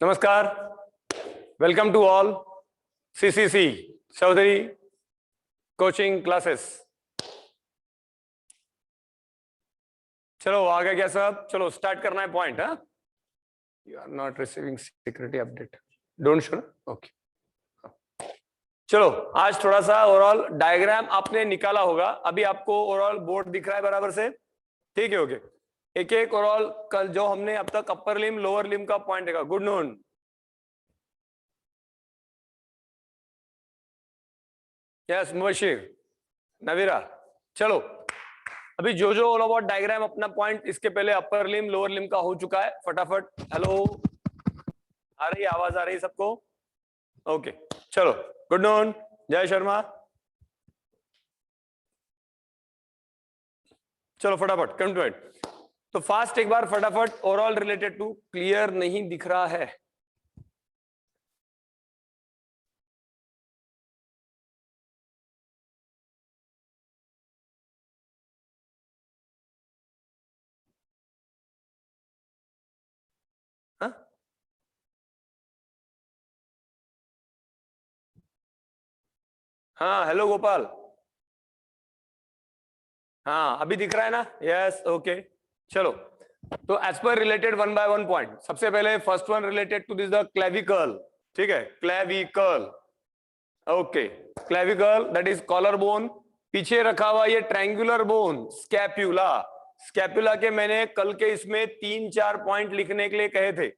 नमस्कार, welcome to all CCC Chaudhary coaching classes. चलो आ गया क्या सब? चलो स्टार्ट करना है पॉइंट। हाँ, you are not receiving security update, don't show. Okay, चलो आज थोड़ा सा ओवरऑल डायग्राम आपने निकाला होगा। अभी आपको ओवरऑल बोर्ड दिख रहा है बराबर से? ठीक है, ओके। एक एक ओवरऑल कल जो हमने अब तक अपर लिम लोअर लिम का पॉइंट देखा। Good noon, yes Mubashir, Navira. चलो अभी जो जो ऑल अबाउट डायग्राम अपना पॉइंट, इसके पहले अपर लिम लोअर लिम का हो चुका है। फटाफट हेलो, आ रही आवाज? आ रही सबको? ओके चलो, गुड नून, जय शर्मा। चलो फटाफट कम टू इट। तो फास्ट एक बार फटाफट ओवरऑल रिलेटेड टू, क्लियर नहीं दिख रहा है? हाँ हेलो गोपाल, हाँ अभी दिख रहा है ना? Yes okay. चलो तो एज पर related one by one point. सबसे पहले first one related to this the clavicle. ठीक है, clavicle. Okay, clavicle that is collar bone. पीछे रखा हुआ ये ट्रायंगुलर बोन स्कैप्यूला। स्कैप्यूला के मैंने कल के इसमें 3-4 पॉइंट लिखने के लिए कहे थे।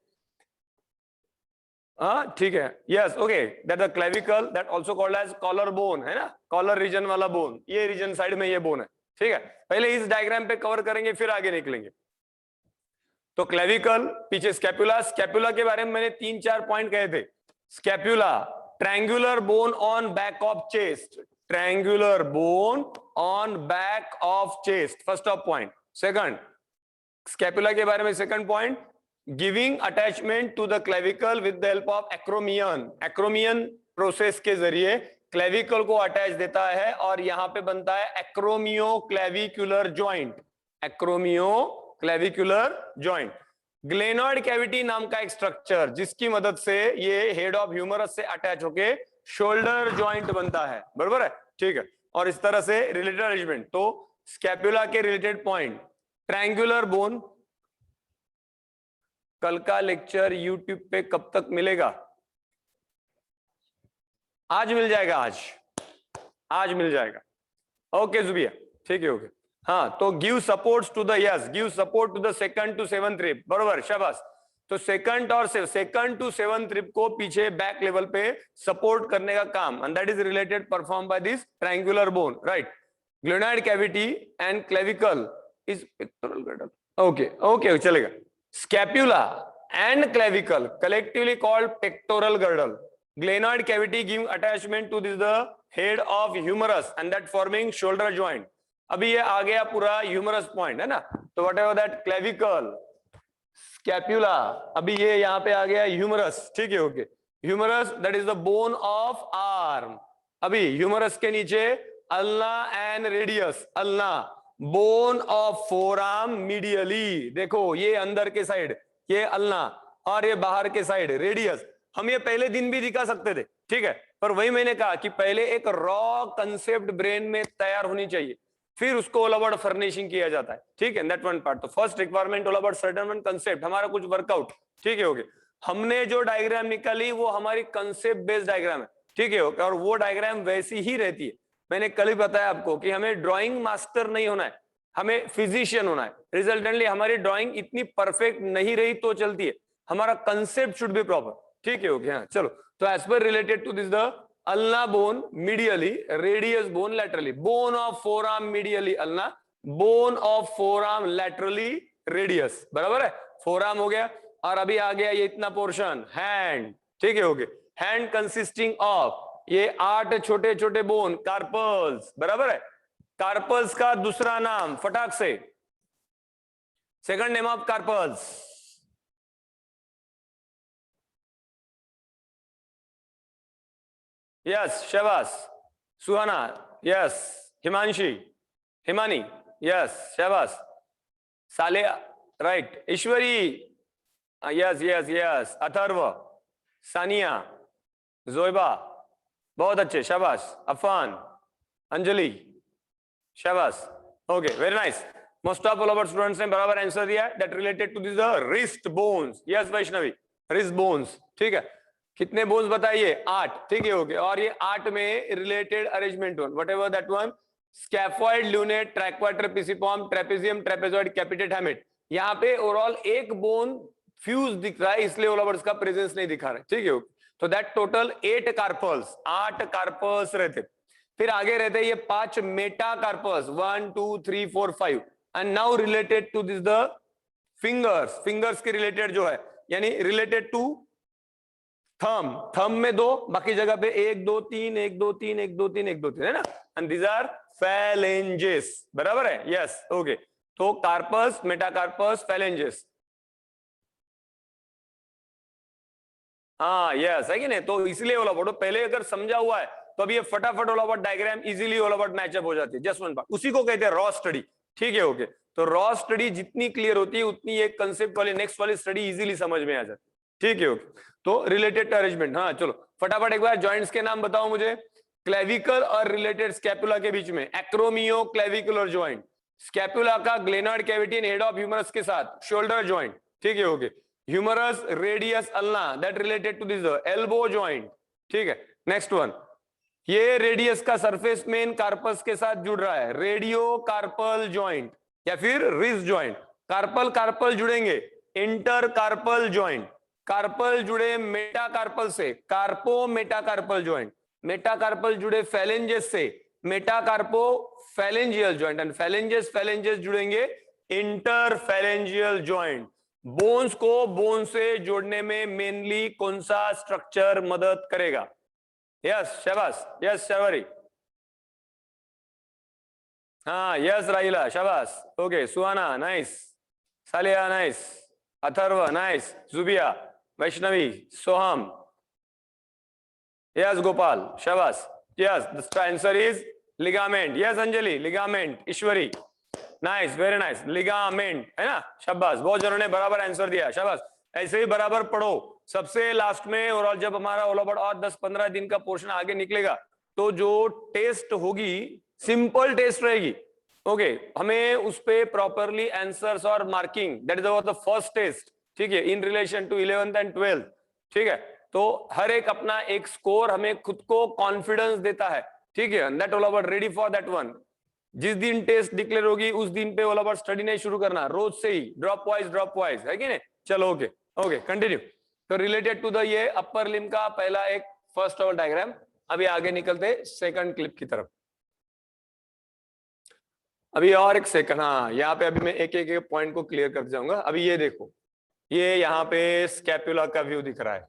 हाँ ठीक है, yes okay. That the clavicle that also called as collar bone, है ना? कॉलर रीजन वाला बोन, ये रीजन साइड में ये बोन है। ठीक है, पहले इस डायग्राम पे कवर करेंगे फिर आगे निकलेंगे। तो क्लेविकल, पीछे स्कैपुला। स्कैपुला के बारे में मैंने 3-4 पॉइंट कहे थे। Scapula, triangular bone on back of chest. Triangular bone on back of chest, first of point. Second, scapula के बारे में second point, giving attachment to the clavicle with the help of acromion. Acromion process के जरिए clavicle को attach देता है और यहां पे बनता है acromioclavicular joint. Acromioclavicular joint. Glenoid cavity नाम का एक स्ट्रक्चर, जिसकी मदद से ये हेड ऑफ ह्यूमरस से अटैच होके शोल्डर जॉइंट बनता है। बराबर है? ठीक है। और इस तरह से रिलेटेड अरेंजमेंट। तो स्कैपुला के रिलेटेड पॉइंट, ट्रायंगुलर बोन। कल का लेक्चर यूट्यूब पे कब तक मिलेगा? आज मिल जाएगा, आज मिल जाएगा। ओके जुबिया, ठीक है ओके। हाँ तो give supports to the, yes give support to the second to seventh rib. बरोबर, शाबाश। तो सेकंड और सेकंड टू सेवंथ रिब को पीछे बैक लेवल पे सपोर्ट करने का काम, and that is related perform by this triangular bone, right? Glenoid cavity and clavicle is pectoral girdle. Okay okay चलेगा। Scapula and clavicle collectively called pectoral girdle. Glenoid cavity give attachment to this the head of humerus and that forming shoulder joint. अभी ये आ गया पूरा humerus point, है ना? तो whatever that, clavicle, scapula, अभी ये यहाँ पे आ गया ह्यूमरस। ठीक है okay. Humerus that is the bone of arm. अभी ह्यूमरस के नीचे ulna and radius. Ulna, bone of forearm medially. देखो ये अंदर के साइड ये अल्ना और ये बाहर के साइड रेडियस। हम ये पहले दिन भी दिखा सकते थे, ठीक है, पर वही मैंने कहा कि पहले एक रॉ कंसेप्ट ब्रेन में तैयार होनी चाहिए, फिर उसको ऑल अबाउट फर्निशिंग किया जाता है। ठीक है, दैट वन पार्ट। तो first requirement all about certain one concept, हमारा कुछ वर्कआउट। ठीक है ओके। हमने जो डायग्राम निकाली वो हमारी कंसेप्ट बेस्ड डायग्राम है। ठीक है ओके। और वो डायग्राम वैसी ही रहती है। मैंने कल ही बताया आपको कि हमें ड्राइंग मास्टर नहीं होना है, हमें फिजिशियन होना है। रिजल्टेंटली हमारी ड्राइंग इतनी परफेक्ट नहीं रही तो चलती है, हमारा कंसेप्ट शुड बी प्रॉपर। ठीक है ओके। हाँ चलो, तो एज पर related to this the ulna bone medially, radius bone laterally, bone of forearm medially ulna, bone of forearm laterally radius. बराबर है? फोरआर्म हो गया। और अभी आ गया ये इतना पोर्शन, हैंड। ठीक है ओके। हैंड कंसिस्टिंग ऑफ ये 8 छोटे छोटे बोन, कार्पल्स। बराबर है? कार्पल्स का दूसरा नाम फटाक से, second name of carpals, yes शाबाश। सुहाना, यस। हिमांशी, हिमानी, यस शाबाश। Saliya, right. Ishwari, yes yes yes, Atharv, Saniya, Zoyba, बहुत अच्छे, शाबाश, अफान, अंजलि, शाबाश, okay, very nice. Most of all our students ने बराबर आंसर दिया है, that related to this wrist bones. Yes Vaishnavi, wrist bones, ठीक है। कितने बोन्स बताइए? 8, ठीक है, ओके। और ये 8 में related arrangement one, whatever that one, scaphoid, lunate, triquetral, trapezium, trapezium, trapezoid, capitate, hamate. यहाँ पे ओवरऑल एक बोन फ्यूज दिख रहा है, इसलिए ओलावर्स का प्रेजेंस नहीं दिखा रहा है, ठीक है, ओके। तो दैट टोटल 8 कार्पल्स, 8 कार्पल्स रहते। फिर आगे रहते ये 5 metacarpals, 1 2 3 4 5। And now related to this the fingers, fingers के रिलेटेड जो है, यानी रिलेटेड टू थंब, थंब में 2, बाकी जगह पे 1 2 3 1 2 3 1 2 3 1 2 3, है ना। एंड दीज आर phalanges, बराबर है, यस, ओके। तो कार्पस, मेटाकार्पस, phalanges, हाँ यस, है कि नहीं। तो इसलिए ओलावर्ड पहले अगर समझा हुआ है तो अभी ये फटाफट ओलावर्ड डायग्राम इजीली ओलावर्ड मैचअप हो जाती है, जस्ट वन पार्ट, उसी को कहते हैं रॉ स्टडी, ठीक है, ओके। तो रॉ स्टडी जितनी क्लियर होती है उतनी एक कंसेप्ट वाली नेक्स्ट वाली स्टडी इजीली समझ में आ जाती है, ठीक है, ओके। तो रिलेटेड अरेंजमेंट, हाँ चलो फटाफट एक बार जॉइंट्स के नाम बताओ मुझे। क्लेविकल और रिलेटेड स्कैपुला के बीच में एक्रोमियो क्लेविकुलर जॉइंट, स्कैपुला का glenoid cavity head of humerus के साथ शोल्डर जॉइंट, ठीक है, okay. Humerus radius ulna, that related to this elbow joint, ठीक है। नेक्स्ट वन, ये रेडियस का सरफेस मेन कार्पस के साथ जुड़ रहा है, रेडियो कार्पल जॉइंट या फिर रिस जॉइंट। कार्पल कार्पल जुड़ेंगे, इंटर कार्पल जॉइंट, कार्पल जुड़े मेटाकार्पल से, कार्पो मेटाकार्पल जॉइंट, मेटाकार्पल जुड़े फैलेंजेस से, मेटाकार्पो phalangeal joint, and phalanges phalanges जुड़ेंगे इंटर फैलेंजियल जॉइंट। बोन्स को बोन से जोड़ने में मेनली कौन सा स्ट्रक्चर मदद करेगा? यस शाबाश, यस शर्वरी, हाँ यस राहिला, शाबाश, okay. Suhana nice, Saliya nice, Atharv nice, Zubiya, Vaishnavi, Soham, yes Gopal, शाबाश, yes the answer is ligament, yes Anjali ligament, Ishwari nice, very nice, ligament, है ना, शाबाश, बहुत जनों ने बराबर आंसर दिया, शाबाश। ऐसे ही बराबर पढ़ो, सबसे लास्ट में और जब हमारा ओलावर्ड और 10-15 दिन का पोर्शन आगे निकलेगा तो जो टेस्ट होगी सिंपल टेस्ट रहेगी, ओके। हमें उस पे प्रॉपरली आंसर्स और marking, that is the first test, ठीक है, इन relation to 11th and 12th, ठीक है। तो हर एक अपना एक स्कोर हमें खुद को कॉन्फिडेंस देता है, ठीक है, दैट ओलावर्ड रेडी फॉर दैट वन। जिस दिन टेस्ट डिक्लेयर होगी उस दिन पे ओलावर्ड स्टडी नहीं शुरू करना, रोज से ही ड्रॉप वाइज, है कि नहीं। चलो ओके, ओके कंटिन्यू। तो रिलेटेड टू द ये अपर लिम का पहला एक फर्स्ट ऑवर डायग्राम। अभी आगे निकलते सेकंड क्लिप की तरफ। अभी और एक सेकंड, हाँ यहाँ पे अभी मैं एक एक पॉइंट को क्लियर करते जाऊंगा। अभी ये देखो, ये यहाँ पे स्कैपुला का व्यू दिख रहा है,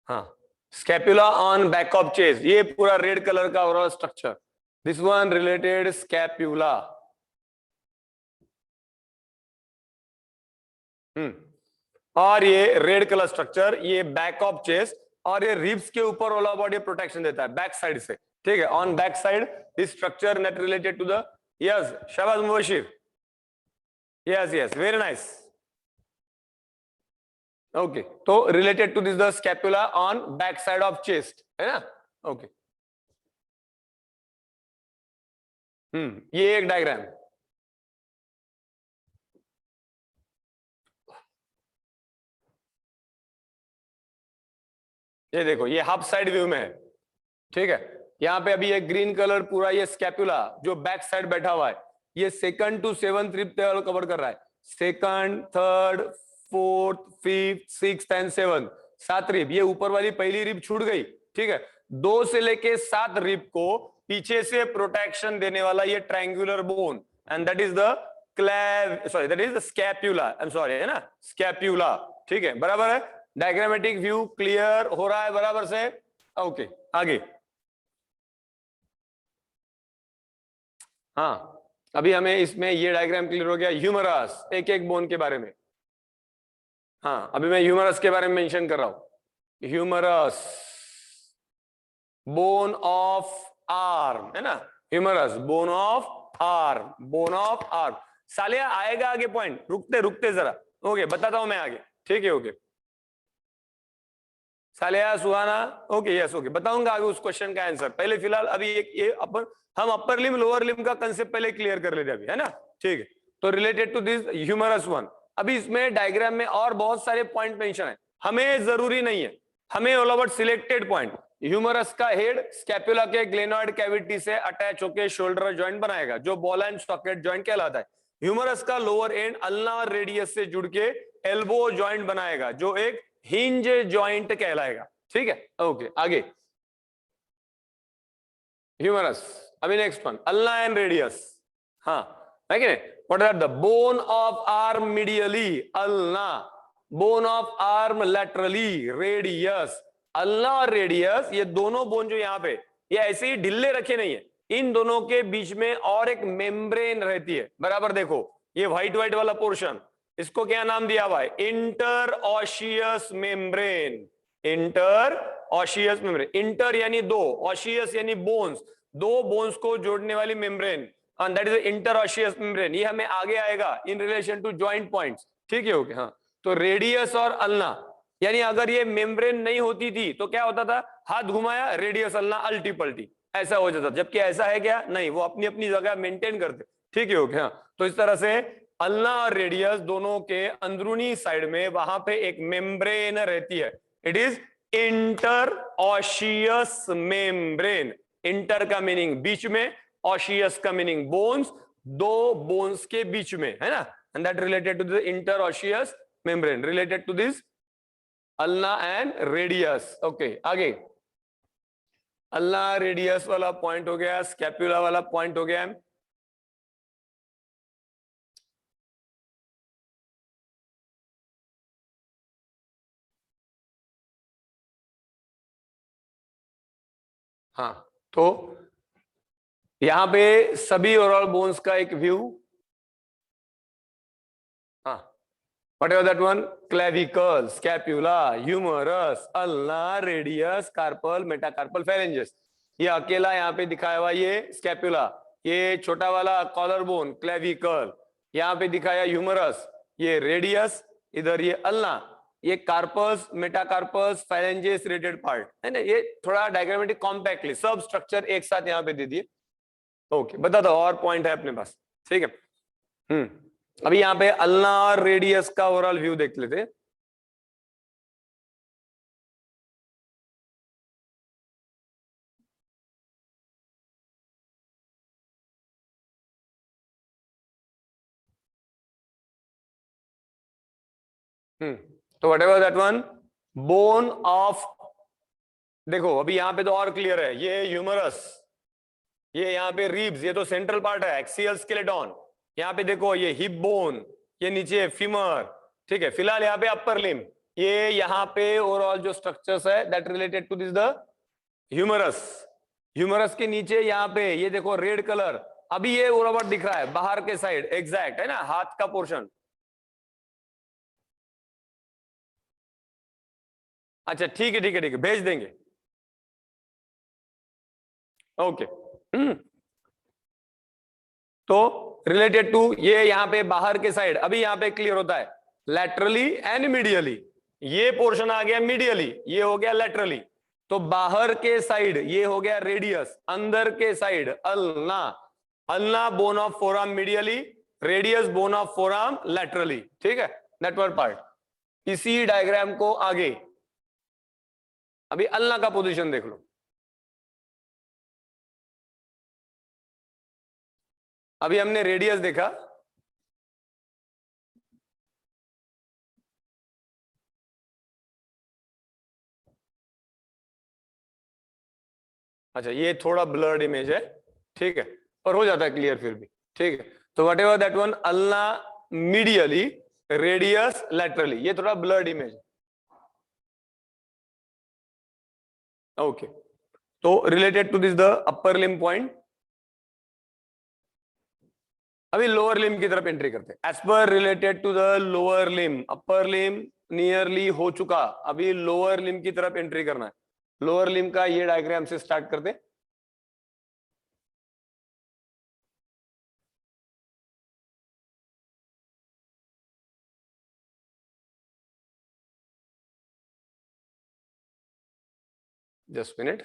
हाँ scapula on back of chest, ये पूरा रेड कलर का overall structure, this one related scapula. और ये रेड कलर स्ट्रक्चर, ये बैक ऑफ चेस्ट, और ये रिब्स के ऊपर ओला बॉडी प्रोटेक्शन देता है बैक साइड से, ठीक है, on back side this structure net related to the, yes शाबाश Mubashir, yes yes very nice, okay. तो related to this the scapula on back side of chest, है ना, ओके। ये एक डायग्राम, ये देखो, ये हाफ साइड व्यू में है, ठीक है। यहाँ पे अभी ये ग्रीन कलर पूरा ये स्कैपुला जो बैक साइड बैठा हुआ है, ये 2nd to 7th rib cover कर रहा है, 2nd, 3rd, 4th, 5th, 6th and 7th, 7 rib. ये ऊपर वाली पहली रिब छूट गई, ठीक है। 2 से लेके 7 रिब को पीछे से प्रोटेक्शन देने वाला ये triangular bone, and that is the that is the scapula, I am sorry, है ना, स्कैपुला, ठीक है, बराबर है। डायग्रामेटिक व्यू क्लियर हो रहा है बराबर से, ओके आगे। हाँ अभी हमें इसमें ये डायग्राम क्लियर हो गया, ह्यूमरस, एक एक बोन के बारे में। हाँ अभी मैं ह्यूमरस के बारे में मेंशन कर रहा हूं, ह्यूमरस बोन ऑफ आर्म, है ना, humerus bone of arm, bone of arm. Saliya आएगा आगे पॉइंट, रुकते रुकते जरा, ओके बताता हूं मैं आगे, ठीक है ओके। सालिया सुहाना, ओके यस ओके, बताऊंगा आगे उस क्वेश्चन का आंसर। पहले फिलहाल अभी एक ये हम अपर लिम लोअर लिम का कंसेप्ट पहले क्लियर कर लेते अभी, है ना, ठीक है। तो related to this humerus one, अभी इसमें डायग्राम में और बहुत सारे पॉइंट मेंशन है, हमें जरूरी नहीं है, हमें all over selected point. Humerus का हेड स्कैपुला के ग्लेनॉइड कैविटी से अटैच होकर शोल्डर जॉइंट बनाएगा, जो बॉल एंड सॉकेट जॉइंट कहलाता है। ह्यूमरस का लोअर एंड अल्नार रेडियस से जुड़ के एल्बो जॉइंट बनाएगा, जो एक हिंज जॉइंट कहलाएगा, ठीक है ओके। आगे ह्यूमरस, अभी next one ulna and radius, हाँ है कि नहीं। What are the bone of arm medially ulna, bone of arm laterally radius. Ulna और रेडियस ये दोनों बोन जो यहाँ पे ये ऐसे ही ढिल्ले रखे नहीं है, इन दोनों के बीच में और एक मेम्ब्रेन रहती है, बराबर देखो ये व्हाइट व्हाइट वाला पोर्शन, इसको क्या नाम दिया हुआ है, interosseous membrane. Interosseous membrane, inter यानी दो, ऑशियस यानी बोन्स, दो बोन्स को जोड़ने वाली membrane, that is interosseous membrane. ये हमें आगे आएगा in relation to joint points, ठीक है ओके हाँ। तो रेडियस और अल्ना, यानी अगर ये मेम्ब्रेन नहीं होती थी तो क्या होता था, हाथ घुमाया रेडियस अल्ना अल्टी पल्टी ऐसा हो जाता, जबकि ऐसा है क्या, नहीं, वो अपनी अपनी जगह मेंटेन करते, ठीक है ओके हाँ। तो इस तरह से अल्ना और रेडियस दोनों के अंदरूनी साइड में वहां पे एक मेम्ब्रेन रहती है, it is interosseous membrane. Inter का मीनिंग बीच में, ऑशियस का मीनिंग बोन्स, दो बोन्स के बीच में, है ना, and that related to the interosseous membrane, related to this ulna and radius, okay. आगे अल्ना रेडियस वाला पॉइंट हो गया, स्कैपुला वाला पॉइंट हो गया। हाँ तो यहां पे सभी ओवरऑल बोन्स का एक व्यू, हाँ whatever that one, clavicle, scapula, humerus, ulna, radius, carpal, metacarpal, phalanges। ये अकेला यहाँ पे दिखाया हुआ ये स्कैपुला, ये छोटा वाला कॉलर बोन क्लेविकल, यहाँ पे दिखाया ह्यूमरस, ये रेडियस, इधर ये अल्ना, ये कार्पस, मेटाकार्पस, फाइलेंजेस रिलेटेड पार्ट है ना। ये थोड़ा डायग्रामेटिक कॉम्पैक्टली सब स्ट्रक्चर एक साथ यहाँ पे दे दिए, ओके। बता दो और पॉइंट है अपने पास, ठीक है। अभी यहाँ पे अल्ना और रेडियस का ओवरऑल व्यू देख लेते। तो whatever that one, bone of, देखो अभी यहाँ पे तो और क्लियर है, ये ह्यूमरस, ये यहाँ पे रिब्स, ये तो सेंट्रल पार्ट है, एक्सियल स्केलेटन। यहाँ पे देखो ये हिप बोन, ये नीचे फीमर, ठीक है। फिलहाल यहाँ पे अपर लिम, ये यहाँ पे ओवरऑल जो स्ट्रक्चर्स है that related to this the humerus. Humerus के नीचे यहाँ पे ये देखो रेड कलर, अभी ये ओवरऑल दिख रहा है बाहर के साइड, एग्जैक्ट है ना, हाथ का पोर्शन। अच्छा ठीक है ठीक है ठीक है, भेज देंगे, ओके। तो रिलेटेड टू ये यहाँ पे बाहर के साइड, अभी यहाँ पे क्लियर होता है लैटरली एंड मीडियली, ये पोर्शन आ गया मीडियली, ये हो गया लैटरली। तो बाहर के साइड ये हो गया रेडियस, अंदर के side ulna, ulna bone of forearm medially, radius bone of forearm laterally, ठीक है, नेटवर्क पार्ट। इसी डायग्राम को आगे अभी अल्ना का पोजीशन देख लो। अभी हमने रेडियस देखा, अच्छा ये थोड़ा ब्लर्ड इमेज है, ठीक है, पर हो जाता है क्लियर फिर भी, ठीक है। तो whatever that one, ulna medially, radius laterally, ये थोड़ा ब्लर्ड इमेज है, ओके। तो related to this the upper limb point, अभी लोअर लिम की तरफ एंट्री करते हैं। एज पर related to the lower limb, upper limb nearly हो चुका, अभी लोअर लिम की तरफ एंट्री करना है। लोअर लिम का ये डायग्राम से स्टार्ट करते हैं। जस्ट मिनट,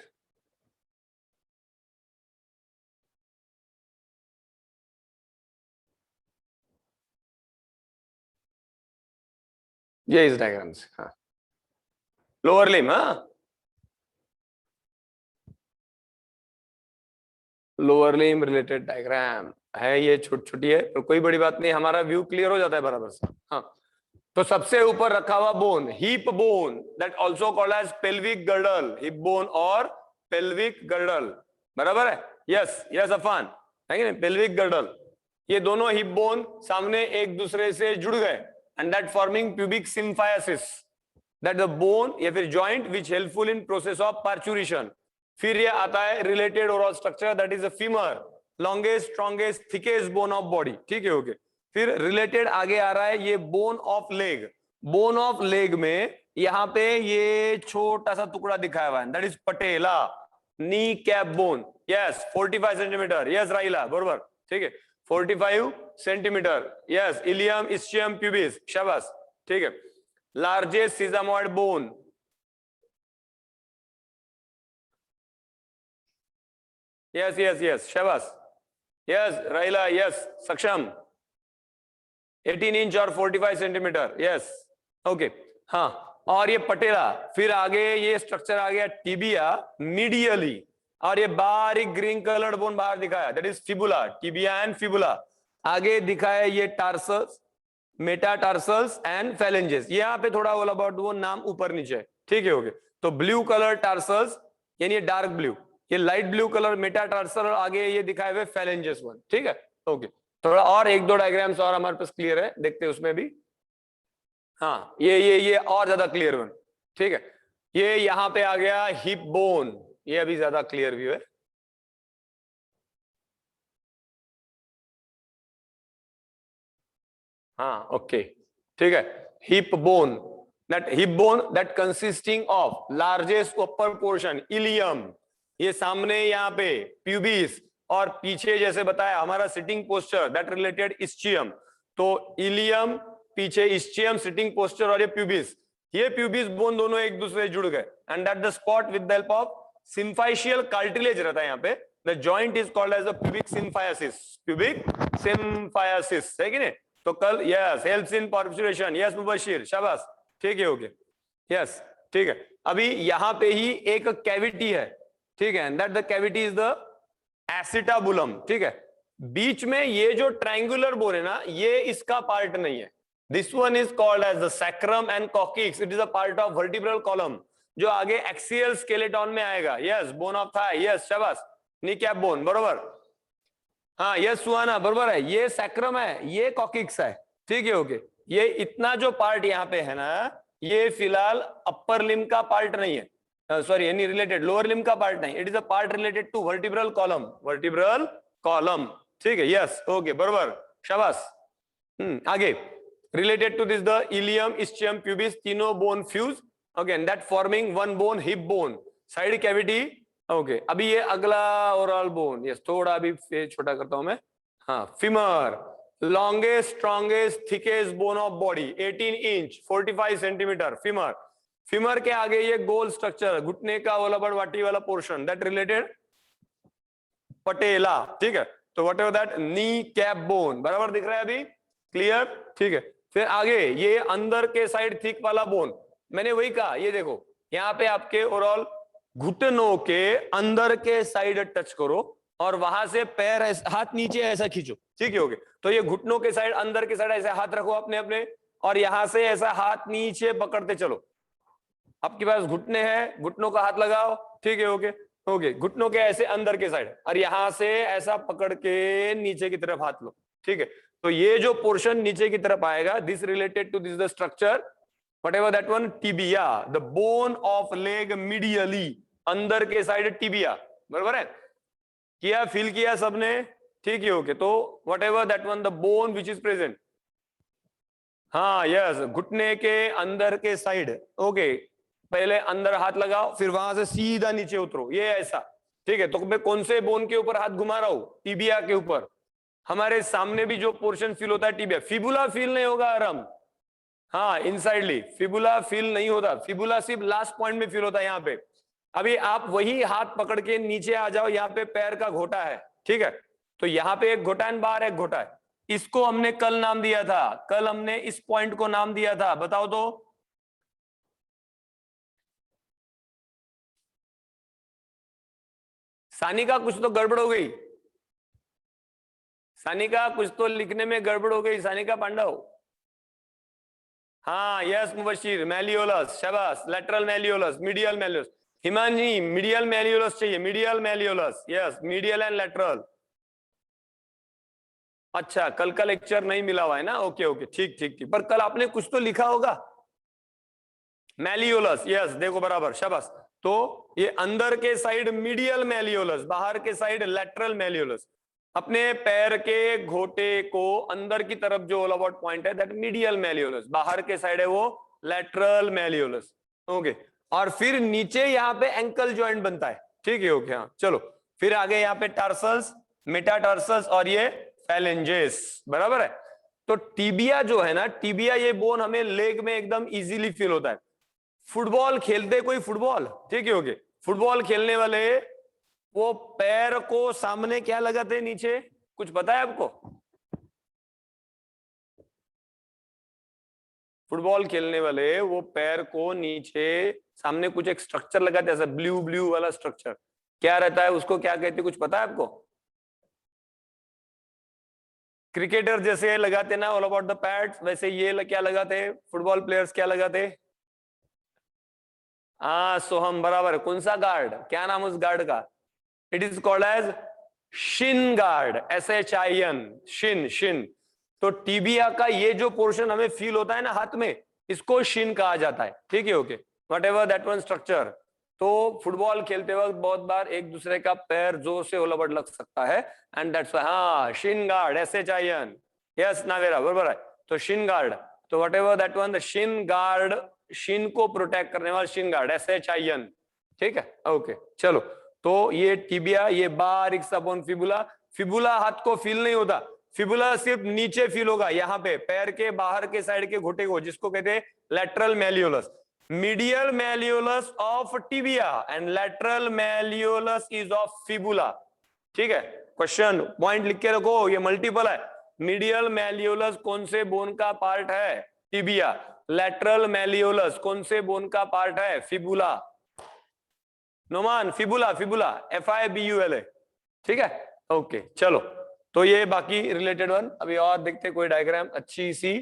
ये इस डायग्राम से, हाँ लोअर लिम, हाँ लोअर लिम रिलेटेड डायग्राम है, ये छोटी छोटी है तो कोई बड़ी बात नहीं, हमारा व्यू क्लियर हो जाता है बराबर से। हाँ तो सबसे ऊपर रखा हुआ bone, hip bone, that also called as pelvic girdle, hip bone और पेल्विक गर्डल, बराबर है, यस यस अफान, है कि नहीं, पेल्विक गर्डल, ये दोनों हिप बोन सामने एक दूसरे से जुड़ गए and that forming pubic symphysis, that the bone या फिर joint which helpful in process of parturition. फिर ये आता है related overall structure, that is a femur, longest strongest thickest bone of body, ठीक है ओके। फिर रिलेटेड आगे आ रहा है ये bone of leg, bone of leg में यहाँ पे ये छोटा सा टुकड़ा दिखाया हुआ है, that is patella, kneecap bone, yes 45 centimetre, yes Raila बरोबर, ठीक है 45 centimetre, yes ilium ischium pubis, शाबाश, ठीक है। Largest sesamoid bone, yes yes yes शाबाश, yes Raila, yes Saksham, 18 inch और 45 सेंटीमीटर, यस ओके, हाँ और ये पटेला, फिर आगे ये स्ट्रक्चर आ गया टिबिया मीडियली, और ये बारीक ग्रीन कलर्ड बोन बाहर दिखाया, that is fibula, tibia and fibula, आगे दिखाया ये टार्सस, मेटाटार्सल्स एंड फैलेंजेस, यहाँ पे थोड़ा ऑल अबाउट वो नाम ऊपर नीचे, ठीक है ओके। तो ब्लू कलर टार्सल्स यानी ये डार्क ब्लू, ये लाइट ब्लू कलर मेटाटार्सल, और आगे ये दिखाए हुए फैलेंजेस वन, ठीक है ओके। थोड़ा और एक दो डायग्राम्स और हमारे पास क्लियर है, देखते हैं उसमें भी, हाँ ये और ज्यादा क्लियर वन, ठीक है। ये यहाँ पे आ गया हिप बोन, ये अभी ज्यादा क्लियर व्यू है, हाँ ओके ठीक है। Hip bone, that hip bone that consisting of largest upper portion ilium, ये सामने यहाँ पे प्यूबिस, और पीछे जैसे बताया हमारा sitting posture that related ischium, तो इलियम पीछे इस्चियम सिटिंग पोस्चर और ये प्यूबिस बोन दोनों एक दूसरे जुड़ गए and that the spot with the help of symphyseal cartilage रहता है यहाँ पे, the joint is called as the pubic symphysis, pubic symphysis, है कि नहीं। तो कल yes helps in parturition, yes Mubashir शाबाश, ठीक है ओके यस ठीक है। अभी यहाँ पे ही एक कैविटी है, ठीक है, that the cavity is the acetabulum, ठीक है। बीच में ये जो ट्रायंगुलर बोन है ना, ये इसका पार्ट नहीं है, this one is called as the sacrum and coccyx, it is a part of vertebral column, जो आगे एक्सियल स्केलेटन में आएगा, yes bone of thigh, yes शाबाश, नी कैप बोन बरोबर, हाँ यस सुहाना बरोबर है, ये सैक्रम है, ये कॉकिक्स है, ठीक है ओके। ये इतना जो पार्ट यहाँ पे है ना, ये फिलहाल अपर लिम का पार्ट नहीं है, sorry any related lower limb का पार्ट नहीं, it is a part related to vertebral column, vertebral column, ठीक है यस ओके बरोबर शाबाश। आगे related to this the ilium ischium pubis, तीनों bone fuse, okay and that forming one bone hip bone, side cavity, okay. अभी ये अगला oral bone, yes थोड़ा अभी छोटा करता हूं मैं, हाँ femur, longest strongest thickest bone of body, 18 inch 45 centimetre femur, femur के आगे ये गोल स्ट्रक्चर घुटने का वाला वाटी वाला पोर्शन, दैट रिलेटेड पटेला, ठीक है। तो what ever that knee cap bone, बराबर दिख रहा है अभी, क्लियर, ठीक है। फिर आगे ये अंदर के साइड थिक वाला बोन, मैंने वही कहा, ये देखो यहाँ पे आपके ओवरऑल घुटनों के अंदर के साइड टच करो और वहां से पैर हाथ नीचे ऐसा खींचो, ठीक है ओके। तो ये घुटनों के साइड अंदर के साइड ऐसे हाथ रखो अपने अपने, और यहां से ऐसा हाथ नीचे पकड़ते चलो, आपके पास घुटने हैं, घुटनों का हाथ लगाओ, ठीक है ओके ओके, घुटनों के ऐसे अंदर के साइड, और यहां से ऐसा पकड़ के नीचे की तरफ हाथ लो, ठीक है। तो ये जो पोर्शन नीचे की तरफ आएगा, this related to this the structure whatever that one tibia, the bone of leg medially, अंदर के साइड टिबिया, बराबर है, किया फील किया सबने, ठीक है ओके। तो whatever that one the bone which is present, हाँ यस घुटने के अंदर के साइड, ओके पहले अंदर हाथ लगाओ, फिर वहां से सीधा नीचे उतरो, ये ऐसा, ठीक है। तो मैं कौन से बोन के ऊपर हाथ घुमा रहा हूं, टिबिया के ऊपर, हमारे सामने भी जो पोर्शन फील होता है टिबिया, फिबुला फील नहीं होगा आराम, हाँ इनसाइडली फिबुला फील नहीं होता, फिबुला सिर्फ लास्ट पॉइंट में फील होता है यहाँ पे, अभी आप वही हाथ पकड़ के नीचे आ जाओ, यहाँ पे पैर का घोटा है, ठीक है, तो यहाँ पे एक घोटा है, बाहर एक घोटा है। इसको हमने कल नाम दिया था, कल हमने इस पॉइंट को नाम दिया था, बताओ तो। सानिका कुछ तो गड़बड़ हो गई, सानिका कुछ तो लिखने में गड़बड़ हो गई, सानिका पांडव। हाँ यस मुबशिर, मेलियोलस, शाबाश, lateral malleolus, medial malleolus. Himanshi medial malleolus चाहिए, medial malleolus, yes medial and lateral. अच्छा कल का लेक्चर नहीं मिला हुआ है ना, ओके ओके, ठीक ठीक ठीक, पर कल आपने कुछ तो लिखा होगा, मेलियोलस, यस देखो बराबर, शाबाश। तो ये अंदर के साइड मीडियल मेलियोलस, बाहर के साइड लेटरल मेलियोलस। अपने पैर के घोटे को अंदर की तरफ जो ऑल अबाउट पॉइंट है दैट मीडियल मेलियोलस, बाहर के साइड है वो लेटरल मेलियोलस, ओके। और फिर नीचे यहाँ पे एंकल जॉइंट बनता है, ठीक है, ओके, हाँ चलो। फिर आगे यहाँ पे टार्सल्स, मेटाटार्सल्स और ये फैलेंजेस, बराबर है। तो टीबिया जो है ना, टीबिया ये बोन हमें लेग में एकदम इजीली फील होता है। फुटबॉल खेलते कोई, फुटबॉल, ठीक है, ओके, फुटबॉल खेलने वाले वो पैर को सामने क्या लगाते हैं, नीचे, कुछ पता है आपको? फुटबॉल खेलने वाले वो पैर को नीचे सामने कुछ एक स्ट्रक्चर लगाते हैं, ऐसा ब्लू ब्लू वाला स्ट्रक्चर, क्या रहता है उसको, क्या कहते हैं, कुछ पता है आपको? क्रिकेटर जैसे लगाते ना ऑल अबाउट द पैड्स, वैसे ये क्या लगाते हैं फुटबॉल प्लेयर्स, क्या लगाते हैं? हाँ सोहम, बराबर। कौन सा गार्ड, क्या नाम उस गार्ड का? It is called as shin guard, SHIN, shin, shin. तो टीबिया का ये जो पोर्शन हमें फील होता है ना हाथ में, इसको शिन कहा जाता है, ठीक है, okay, what ever that one structure. तो फुटबॉल खेलते वक्त बहुत बार एक दूसरे का पैर जोर से ओलबड़ लग सकता है, एंड दैट्स व्हाई, हाँ शिन गार्ड, SHIN, यस नावेरा, बराबर है। तो शिन गार्ड, तो whatever that one, the Shin guard, Shin को प्रोटेक्ट करने वाला शिन गार्ड, SHIN, ठीक है, ओके चलो। तो ये टिबिया, ये बारीक सा बोन फिबुला, फिबुला हाथ को फील नहीं होता, फिबुला सिर्फ नीचे फील होगा, यहाँ पे पैर के बाहर के साइड के घुटे को, जिसको कहते हैं lateral malleolus, medial malleolus of tibia and lateral malleolus is of fibula, ठीक है। क्वेश्चन पॉइंट लिख के रखो, ये मल्टीपल है। मीडियल मेलियोलस कौन से बोन का पार्ट है? टिबिया। लेटरल मेलियोलस कौन से बोन का पार्ट है? Fibula. Noman, fibula, fibula, FIBULA, ठीक है, ओके चलो। तो ये बाकी रिलेटेड वन, अभी और देखते कोई डायग्राम अच्छी सी।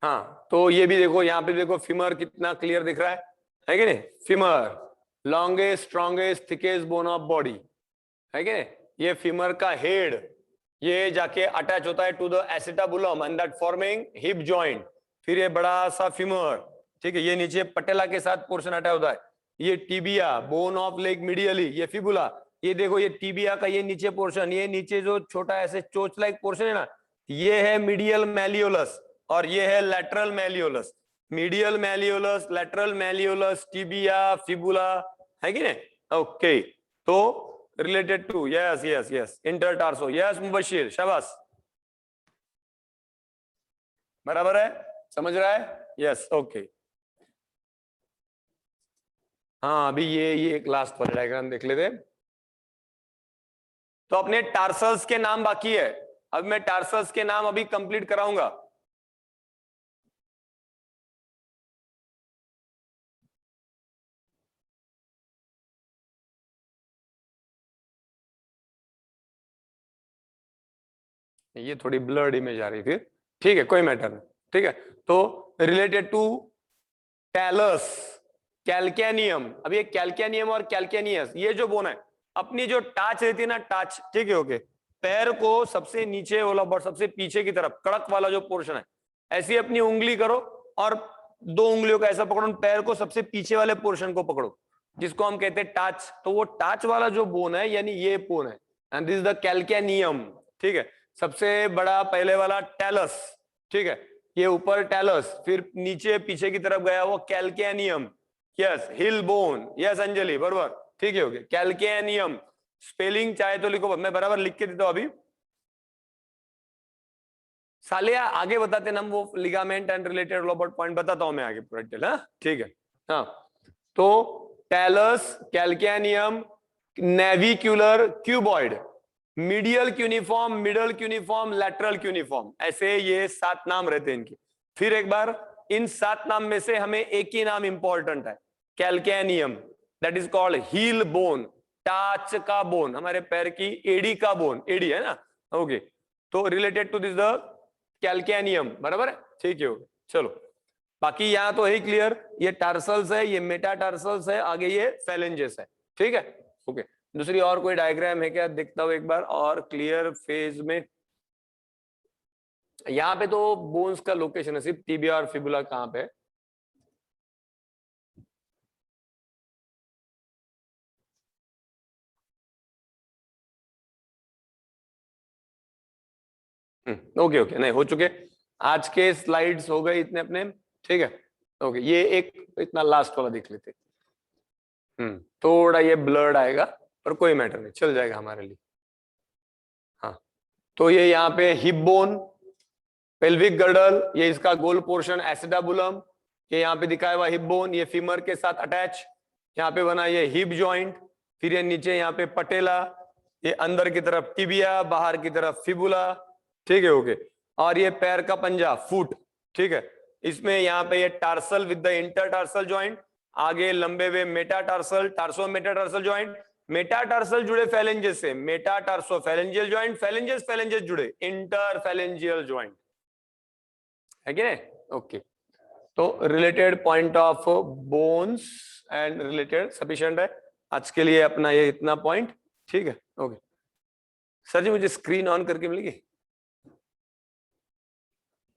हाँ तो ये भी देखो, यहाँ पे देखो फीमर कितना क्लियर दिख रहा है कि नहीं? Femur longest, strongest, thickest bone of body, है कि नहीं? ये फीमर का हेड, ये जाके अटैच होता है to the acetabulum and that forming hip joint. फिर ये बड़ा सा फीमर, ठीक है, ये नीचे पटेला के साथ पोर्शन अटैच होता है। ये tibia, bone of leg medially, ये फिबुला। ये देखो ये टीबिया का ये नीचे पोर्शन, ये नीचे जो छोटा ऐसे चोच लाइक पोर्शन है ना, ये है मीडियल मेलियोलस और ये है lateral malleolus. Medial malleolus, lateral malleolus, tibia, fibula, है कि नहीं? ओके, तो related to, yes yes yes, intertarsal, yes Mubashir, शाबाश, बराबर है, समझ रहा है, यस ओके। हाँ अभी ये एक लास्ट वाला डायग्राम देख लेते। तो अपने टार्सल्स के नाम बाकी है, अब मैं टार्सल्स के नाम अभी कंप्लीट कराऊंगा। ये थोड़ी ब्लर्ड इमेज आ रही थी, ठीक है, कोई मैटर नहीं, ठीक है। तो रिलेटेड टू टैलस, कैल्केनियम, अब ये कैल्केनियम और कैल्केनियस, ये जो बोन है, अपनी जो टाच रहती है ना, टाच, ठीक है, ओके, पैर को सबसे नीचे वाला, सबसे पीछे की तरफ कड़क वाला जो पोर्शन है, ऐसी अपनी उंगली करो और 2 उंगलियों का ऐसा पकड़ो, पैर को सबसे पीछे वाले पोर्शन को पकड़ो, जिसको हम कहते हैं टाच। तो वो टाच वाला जो बोन है, यानी ये बोन है, and this is the calcaneum, ठीक है। सबसे बड़ा पहले वाला टैलस, ठीक है, ये ऊपर टैलस, फिर नीचे पीछे की तरफ गया वो कैल्केनियम, यस, हिल बोन, यस अंजलि, बराबर, ठीक है, ओके, कैल्केनियम। स्पेलिंग चाहे तो लिखो, मैं बराबर लिख के देता हूं अभी। साले आगे बताते ना हम, वो ligament and related robot point बताता हूं मैं आगे पूरा डिटेल। हाँ ठीक है। हाँ तो talus, calcaneum, navicular, cuboid, medial cuneiform, middle cuneiform, lateral cuneiform, ऐसे ये 7 नाम रहते हैं इनके। फिर एक बार, इन 7 नाम में से हमें एक ही नाम इंपॉर्टेंट है, calcaneum, that is called heel bone, टाच का बोन, हमारे पैर की एड़ी का बोन, एड़ी है ना, ओके। तो related to this the calcaneum, बराबर है, ठीक है। चलो बाकी यहां तो है क्लियर, ये टार्सल्स है, ये मेटाटार्सल्स है, आगे ये फैलेंजेस है, ठीक है, ओके। दूसरी और कोई डायग्राम है क्या, देखता हूं एक बार और क्लियर फेज में। यहाँ पे तो बोन्स का लोकेशन है, सिर्फ टिबिया और फिबुला कहां पे है। ओके ओके, नहीं हो चुके, आज के स्लाइड्स हो गए इतने अपने, ठीक है, ओके। ये एक इतना लास्ट वाला देख लेते। थोड़ा ये ब्लर्ड आएगा पर कोई मैटर नहीं, चल जाएगा हमारे लिए। हाँ तो ये यहाँ पे हिप बोन, पेल्विक गर्डल, ये इसका गोल पोर्शन एसिडाबुलम, ये यहाँ पे दिखाया हुआ हिप बोन, ये फीमर के साथ अटैच, यहाँ पे बना ये हिप जॉइंट, फिर ये नीचे यहाँ पे पटेला, ये अंदर की तरफ टिबिया, बाहर की तरफ फिबुला, ठीक है, ओके। और ये पैर का पंजा, फुट, ठीक है। इसमें यहाँ पे ये टार्सल विद द इंटरटार्सल जॉइंट, आगे लंबे हुए मेटाटार्सल, टार्सो मेटाटार्सल जॉइंट, मेटाटार्सल जुड़े फैलेंजेस से, मेटाटार्सो फैलेंजियल जॉइंट, फैलेंजेस फैलेंजेस जुड़े इंटरफैलेंजियल जॉइंट, है कि नहीं, ओके। तो related point of bones and related sufficient है आज के लिए अपना ये इतना पॉइंट, ठीक है, ओके। सर जी मुझे स्क्रीन ऑन करके मिलेगी,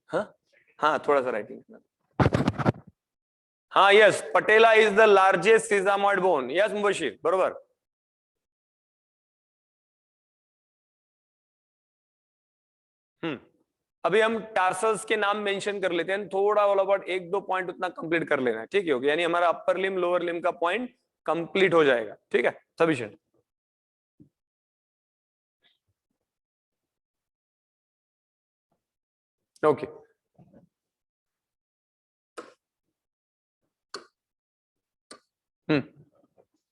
हाँ हाँ थोड़ा सा राइटिंग, हाँ yes, patella is the largest sesamoid bone, yes Mubashir बरोबर। अभी हम टार्सल्स के नाम मेंशन कर लेते हैं, थोड़ा वाला अबाउट 1-2 पॉइंट उतना कंप्लीट कर लेना है, ठीक है, ओके। यानी हमारा अपर लिम लोअर लिम का पॉइंट कंप्लीट हो जाएगा, ठीक है, सफिशिएंट। ओके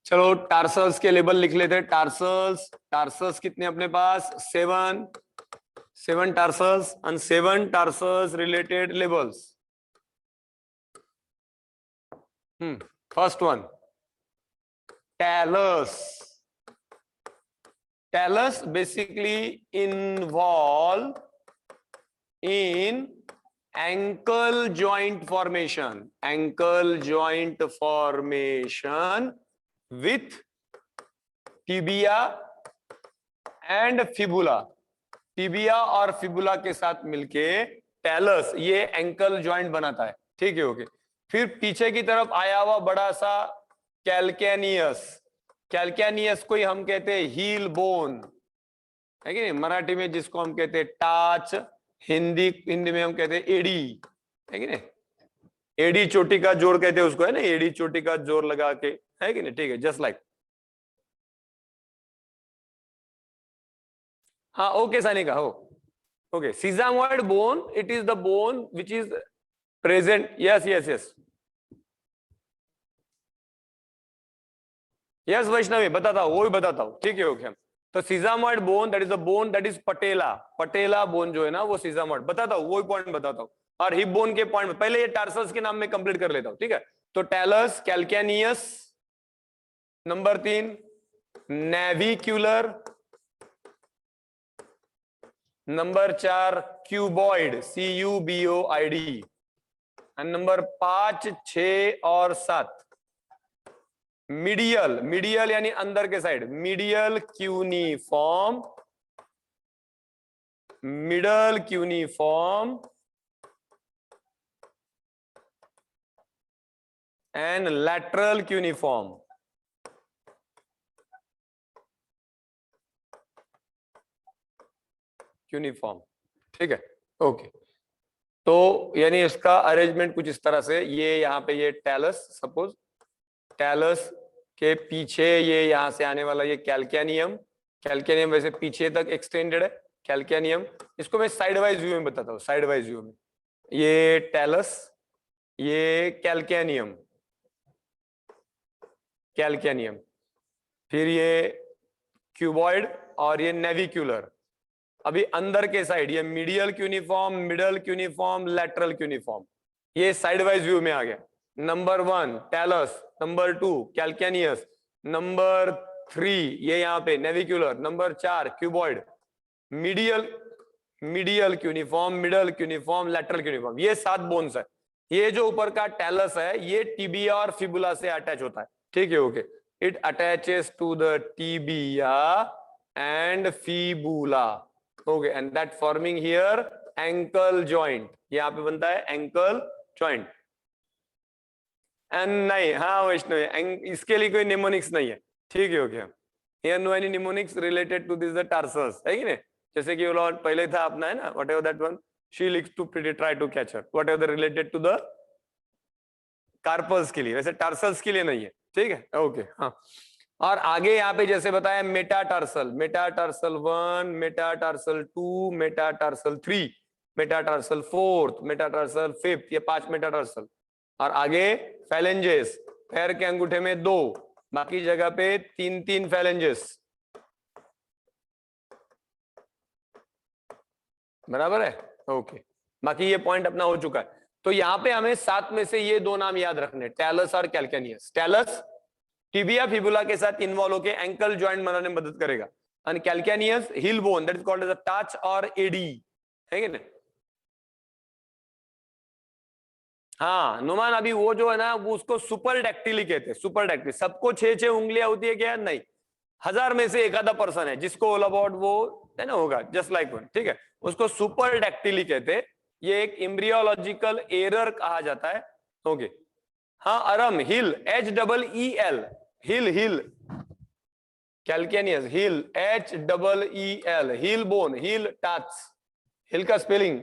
चलो टार्सल्स के लेबल लिख लेते हैं। टार्सल्स, टार्सल्स कितने अपने पास, 7 tarsals and 7 tarsals related labels. First one talus. Talus basically involve in ankle joint formation, ankle joint formation with tibia and fibula, tibia और फिबुला के साथ मिलके टैलस ये एंकल जॉइंट बनाता है, ठीक है, ओके। फिर पीछे की तरफ आया हुआ बड़ा सा कैल्केनियस, कैल्केनियस को ही हम कहते हैं हील बोन, है कि नहीं, मराठी में जिसको हम कहते हैं टाच, हिंदी में हम कहते हैं एड़ी, है कि नहीं, एड़ी चोटी का जोर कहते हैं उसको, है ना, एड़ी चोटी का जोर लगा के, है कि नहीं, ठीक है, जस्ट लाइक। हाँ ओके सानिका, हो okay. Sesamoid bone, it is the bone which is present, yes yes yes yes Vaishnavi बताता हूँ, वो भी बताता हूँ, ठीक है, ओके। तो sesamoid bone that is the bone that is patella, patella bone जो है ना वो सीजामॉइड, बताता हूँ, वो पॉइंट बताता हूँ। और हिप बोन के पॉइंट पहले ये टार्सल्स के नाम में कंप्लीट कर लेता हूँ, ठीक है। तो talus, calcaneus, number 3 navicular, number 4 cuboid, CUBOID, and number 5, 6 और 7 मीडियल, मीडियल यानी अंदर के side, medial cuneiform, middle cuneiform and lateral cuneiform, cuneiform, ठीक है, ओके। तो यानी इसका अरेंजमेंट कुछ इस तरह से, ये यहाँ पे ये टैलस, सपोज टैलस के पीछे ये यहाँ से आने वाला ये कैल्केनियम, कैल्केनियम वैसे पीछे तक एक्सटेंडेड है कैल्केनियम। इसको मैं साइड वाइज व्यू में बताता हूँ, साइड वाइज व्यू में। ये टेलस, ये कैल्केनियम, कैल्केनियम, फिर ये क्यूबॉइड और ये नेविक्यूलर। अभी अंदर के साइड ये medial cuneiform, middle cuneiform, lateral cuneiform, ये साइड वाइज व्यू में आ गया। Number 1 talus, number 2 calcaneus, number 3 ये यहाँ पे navicular, number 4 cuboid, medial, medial cuneiform, middle cuneiform, lateral cuneiform, ये 7 बोन्स है। ये जो ऊपर का टेलस है ये टिबिया और फिबुला से अटैच होता है, ठीक है, okay. It attaches to the tibia and fibula, okay, and that forming here ankle joint, यहाँ पे बनता है एंकल जॉइंट। एंड नहीं, हाँ वैष्णव, इसके लिए कोई निमोनिक्स नहीं है, ठीक है, okay. Here no any mnemonics related to this the tarsus, है कि नहीं? जैसे कि वो पहले था अपना, है ना, whatever that one, she likes to try to catch her, whatever related to the carpus के लिए, वैसे टार्सल्स के लिए नहीं है, ठीक है, ओके, हाँ। और आगे यहाँ पे जैसे बताया metatarsal, metatarsal 1, metatarsal 2, metatarsal 3, metatarsal 4th, metatarsal 5th, ये 5 मेटाटार्सल। और आगे फैलेंजेस, पैर के अंगूठे में 2, बाकी जगह पे 3-3 फैलेंजेस, बराबर है, ओके। बाकी ये पॉइंट अपना हो चुका है। तो यहाँ पे हमें 7 में से ये 2 नाम याद रखने, टेलस और कैल्केनियस। टेलस टिबिया फिबुला के साथ इन्वॉल्व होकर एंकल जॉइंट बनाने में मदद करेगा, and calcaneus heel bone, that is called as a touch और एडी, है कि नहीं? हाँ नुमान, अभी वो जो है ना वो उसको सुपर डैक्टिली कहते हैं, सुपर डैक्टिली। सबको 6-6 उंगलियां होती है क्या? नहीं, 1000 में से एक आधा पर्सन है जिसको ऑल अबाउट वो है ना होगा, जस्ट लाइक वन, ठीक है, उसको सुपर डैक्टिली कहते हैं। ये एक एम्ब्रियोलॉजिकल एरर कहा जाता है, ओके। हाँ Aram, heel, HEEL, heel, heel, calcaneus heel, HEEL, heel bone, heel touch, heel का स्पेलिंग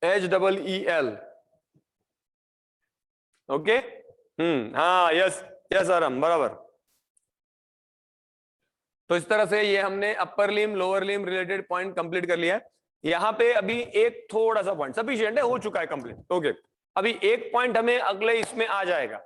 HEEL, ओके। हाँ, यस यस आराम, बराबर। तो इस तरह से ये हमने upper limb lower limb related point complete कर लिया है। यहाँ पे अभी एक थोड़ा सा पॉइंट सफिशिएंट है, हो चुका है कंप्लीट, ओके। अभी एक पॉइंट हमें अगले इसमें आ जाएगा।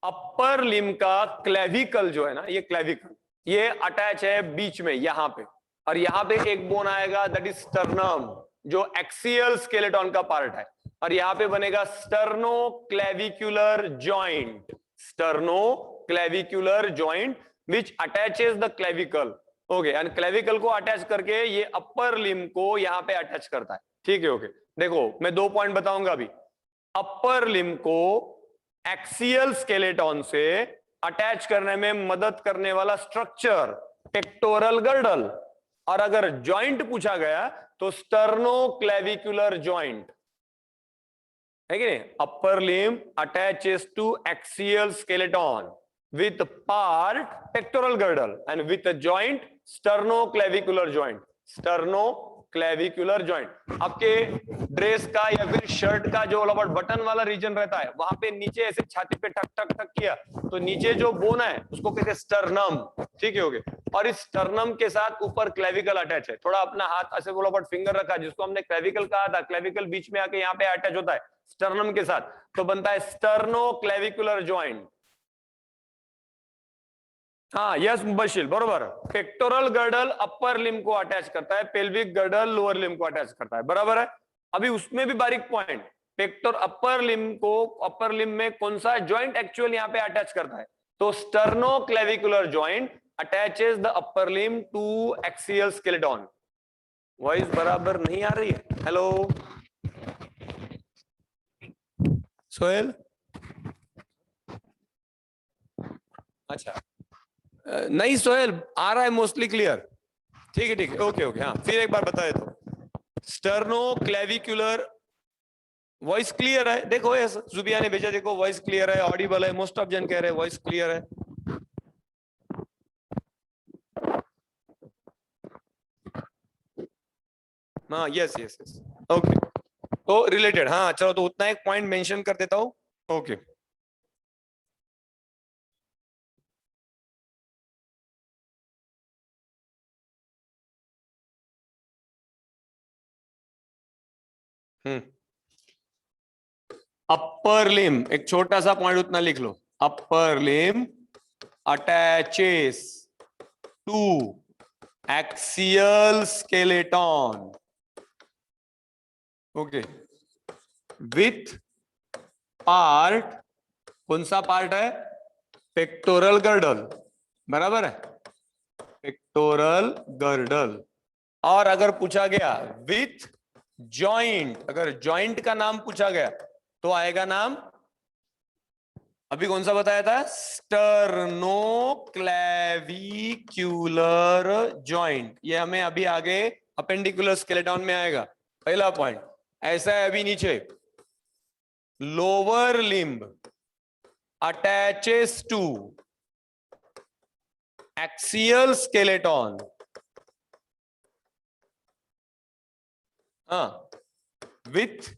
अपर लिम का क्लेविकल जो है ना, ये क्लेविकल ये अटैच है बीच में यहाँ पे, और यहाँ पे एक बोन आएगा दैट इज स्टर्नम, जो एक्सियल स्केलेटन का पार्ट है, और यहाँ पे बनेगा sterno clavicular joint, sterno clavicular joint which attaches the clavicle, okay. And clavicle को अटैच करके ये अपर लिम को यहाँ पे अटैच करता है, ठीक है, ओके। देखो मैं 2 पॉइंट बताऊंगा अभी। अपर लिम को एक्सियल स्केलेटन से अटैच करने में मदद करने वाला स्ट्रक्चर पेक्टोरल गर्डल, और अगर जॉइंट पूछा गया तो स्टर्नो क्लेविकुलर जॉइंट, है कि नहीं? Upper limb attaches to axial skeleton with part pectoral girdle and with a joint sternoclavicular joint, sternoclavicular joint। आपके ड्रेस का या फिर शर्ट का जो बटन वाला रीजन रहता है, वहां पे नीचे ऐसे छाती पे ठक ठक ठक किया तो नीचे जो बोन है उसको कहते हैं स्टर्नम, ठीक है, ओके। और इस स्टर्नम के साथ ऊपर क्लेविकल अटैच है। थोड़ा अपना हाथ ऐसे फिंगर रखा, जिसको हमने क्लेविकल कहा था, क्लेविकल बीच में आके यहाँ पे अटैच होता है स्टर्नम के साथ, तो बनता है स्टर्नोक्लेविकुलर जॉइंट। हाँ यस मुबशिर, बरोबर। पेक्टोरल गर्डल अपर लिम को अटैच करता है, पेल्विक गर्डल लोअर लिम को अटैच करता है, बराबर है। अभी उसमें भी बारीक पॉइंट, पेक्टोर अपर लिम को, अपर लिम में कौन सा जॉइंट एक्चुअल यहाँ पे अटैच करता है, तो sternoclavicular joint attaches the upper limb to axial skeleton. Voice बराबर नहीं आ रही है? हेलो सोहेल, अच्छा नहीं सोहेल आ रहा है मोस्टली क्लियर, ठीक है ठीक है, ओके ओके। हाँ फिर एक बार बताए तो स्टर्नो क्लेविकुलर, वॉइस क्लियर है? देखो ये जुबिया ने भेजा, देखो वॉइस क्लियर है, ऑडिबल है, मोस्ट ऑफ जन कह रहे हैं वॉइस क्लियर है। हाँ यस यस यस, ओके। तो रिलेटेड, हाँ चलो, तो उतना एक पॉइंट मेंशन कर देता हूँ, ओके। अपर लिम, एक छोटा सा पॉइंट उतना लिख लो, upper limb attaches to axial skeleton, okay, with part, कौन सा पार्ट है, पेक्टोरल गर्डल, बराबर है, पेक्टोरल गर्डल। और अगर पूछा गया विथ जॉइंट, अगर जॉइंट का नाम पूछा गया तो आएगा नाम, अभी कौन सा बताया था, स्टर्नोक्लेविक्युलर जॉइंट, ये हमें अभी आगे अपेंडिकुलर स्केलेटन में आएगा, पहला पॉइंट। ऐसा है अभी नीचे, lower limb attaches to axial skeleton, with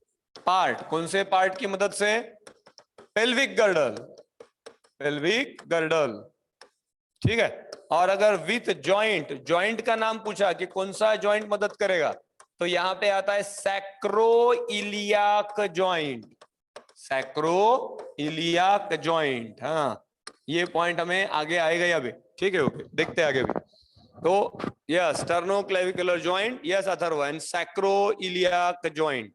part, कौन से पार्ट की मदद से, पेल्विक गर्डल, पेल्विक गर्डल, ठीक है। और अगर विथ जॉइंट, जॉइंट का नाम पूछा कि कौन सा जॉइंट मदद करेगा, तो यहां पे आता है सैक्रोइलियाक जॉइंट, सैक्रोइलियाक जॉइंट। हाँ, ये पॉइंट हमें आगे आएगा ही अभी, ठीक है, ओके, देखते हैं आगे भी। तो yes, sternoclavicular joint, yes Atharv, and sacroiliac joint.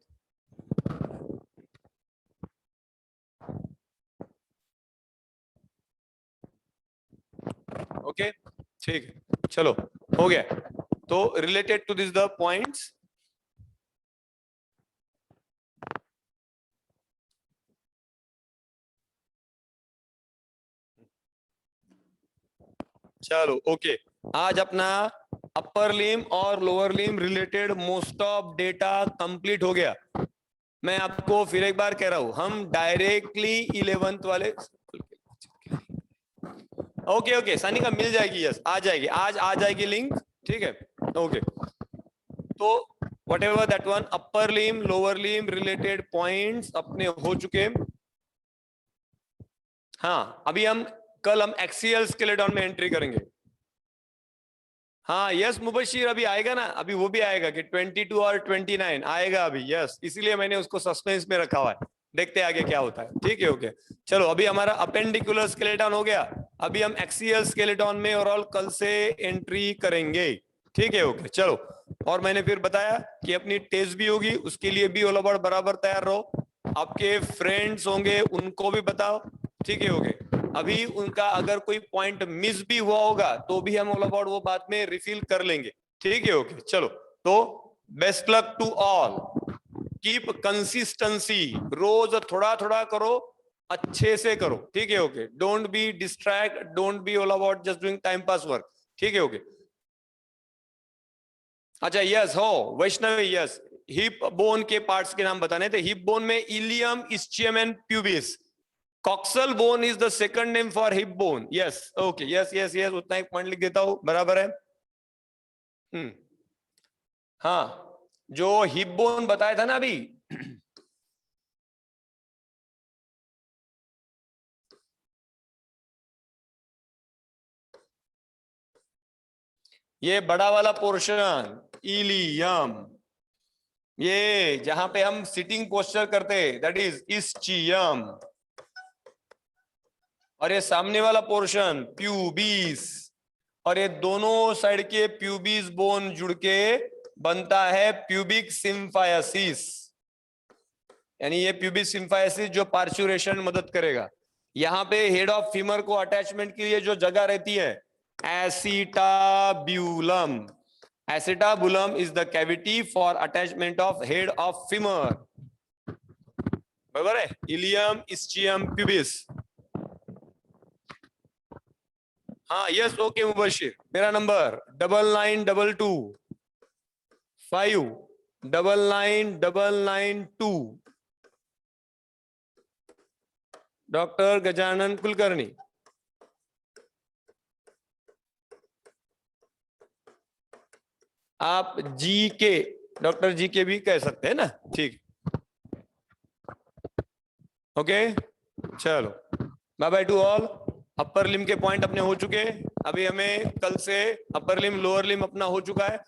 Okay, ठीक है, चलो हो गया। तो related to this the points, चलो ओके, आज अपना अपर लिम और lower limb related most of data complete हो गया। मैं आपको फिर एक बार कह रहा हूं, हम डायरेक्टली 11th वाले, ओके ओके सानिका मिल जाएगी, यस आ जाएगी, आज आ जाएगी लिंक, ठीक है, ओके। तो whatever that one, upper limb lower limb related points अपने हो चुके। हाँ, अभी हम कल हम एक्सियल स्केलेटन में एंट्री करेंगे। हाँ यस मुबशीर, अभी आएगा ना, अभी वो भी आएगा कि 22 और 29 आएगा अभी, यस, इसीलिए मैंने उसको सस्पेंस में रखा हुआ है, देखते आगे क्या होता है, ठीक है, ओके। चलो अभी हमारा अपेंडिकुलर स्केलेटन हो गया, अभी हम एक्सियल स्केलेटन में ओवरऑल कल से एंट्री करेंगे, ठीक है, ओके, चलो। और मैंने फिर बताया कि अपनी टेस्ट भी होगी, उसके लिए भी ऑल ओवर बराबर तैयार रहो, आपके फ्रेंड्स होंगे उनको भी बताओ, ठीक है, ओके। अभी उनका अगर कोई पॉइंट मिस भी हुआ होगा तो भी हम ऑल अबाउट वो बात में रिफिल कर लेंगे, ठीक है, ओके, चलो। तो best luck to all, keep consistency, रोज थोड़ा थोड़ा करो, अच्छे से करो, ठीक है, okay, don't be distract, don't be all about just doing time pass work, ठीक है, ओके। अच्छा यस हो वैष्णवी, यस, हिप बोन के पार्ट्स के नाम बताने थे, हिप बोन में ilium, ischium and pubis, coxal bone is the second name for hip bone, yes, okay, yes yes yes, उतना एक पॉइंट लिख देता हूं, बराबर है। हाँ, जो हिप बोन बताया था ना अभी, ये बड़ा वाला पोर्शन इलियम, ये जहां पे हम सिटिंग पोस्चर करते दैट इज इस्चियम, और ये सामने वाला पोर्शन प्यूबिस, और ये दोनों साइड के प्यूबिस बोन जुड़ के बनता है प्यूबिक सिम्फायसिस, यानी ये प्यूबिक सिम्फायसिस जो पार्चुरेशन मदद करेगा। यहाँ पे हेड ऑफ फीमर को अटैचमेंट के लिए जो जगह रहती है, acetabulum, acetabulum is the cavity for attachment of head of femur, बराबर है, इलियम, इस्चियम, प्यूबिस। हाँ यस, ओके मुबशिर, मेरा नंबर 9922599992, डॉक्टर गजानन कुलकर्णी। आप जी के, डॉक्टर जी के भी कह सकते हैं ना, ठीक, ओके, चलो बाय बाय टू ऑल। अपर लिम के पॉइंट अपने हो चुके, अभी हमें कल से अपर लिम लोअर लिम अपना हो चुका है,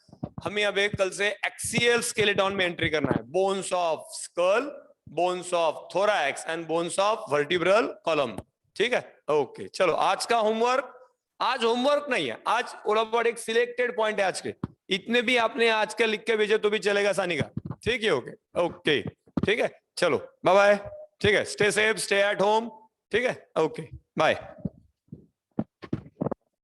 हमें अब एक कल से एक्सियल स्केलेटन में एंट्री करना है, bones of skull, bones of thorax and bones of vertebral column. ठीक है, ओके चलो आज का होमवर्क, आज होमवर्क नहीं है, आज ओलाबॉट एक सिलेक्टेड पॉइंट है आज के, इतने भी आपने आज का लिख के भेजे तो भी चलेगा सानी का। ठीक है, ओके ओके ठीक है, चलो बाय बाय। ठीक है, stay safe, stay at home. ठीक है, ओके बाय।